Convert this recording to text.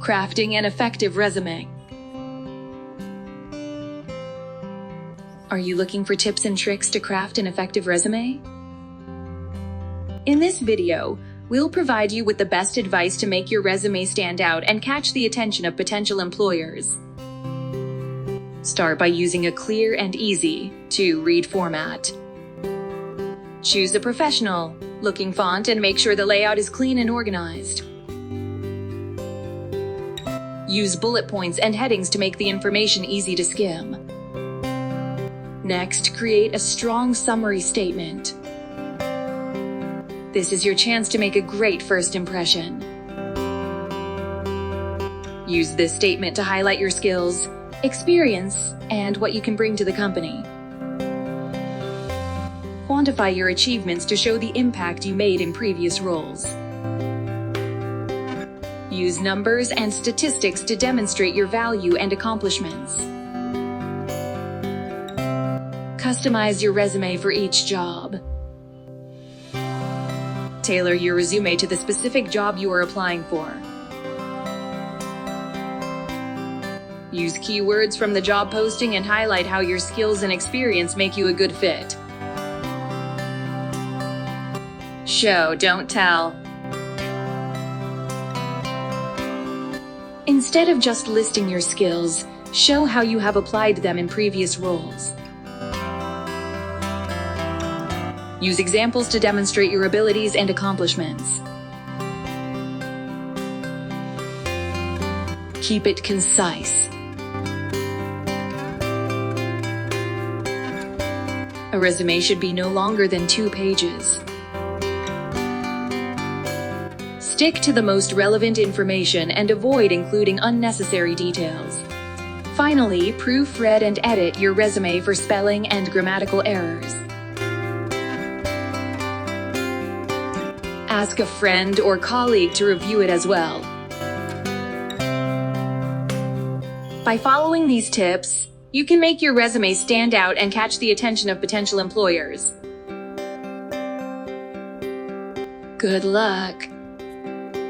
Crafting an effective resume. Are you looking for tips and tricks to craft an effective resume? In this video, we'll provide you with the best advice to make your resume stand out and catch the attention of potential employers. Start by using a clear and easy-to-read format. Choose a professional-looking font and make sure the layout is clean and organized. Use bullet points and headings to make the information easy to skim. Next, create a strong summary statement. This is your chance to make a great first impression. Use this statement to highlight your skills, experience, and what you can bring to the company. Quantify your achievements to show the impact you made in previous roles. Use numbers and statistics to demonstrate your value and accomplishments. Customize your resume for each job. Tailor your resume to the specific job you are applying for. Use keywords from the job posting and highlight how your skills and experience make you a good fit. Show, don't tell. Instead of just listing your skills, show how you have applied them in previous roles. Use examples to demonstrate your abilities and accomplishments. Keep it concise. A resume should be no longer than 2 pages. Stick to the most relevant information and avoid including unnecessary details. Finally, proofread and edit your resume for spelling and grammatical errors. Ask a friend or colleague to review it as well. By following these tips, you can make your resume stand out and catch the attention of potential employers. Good luck!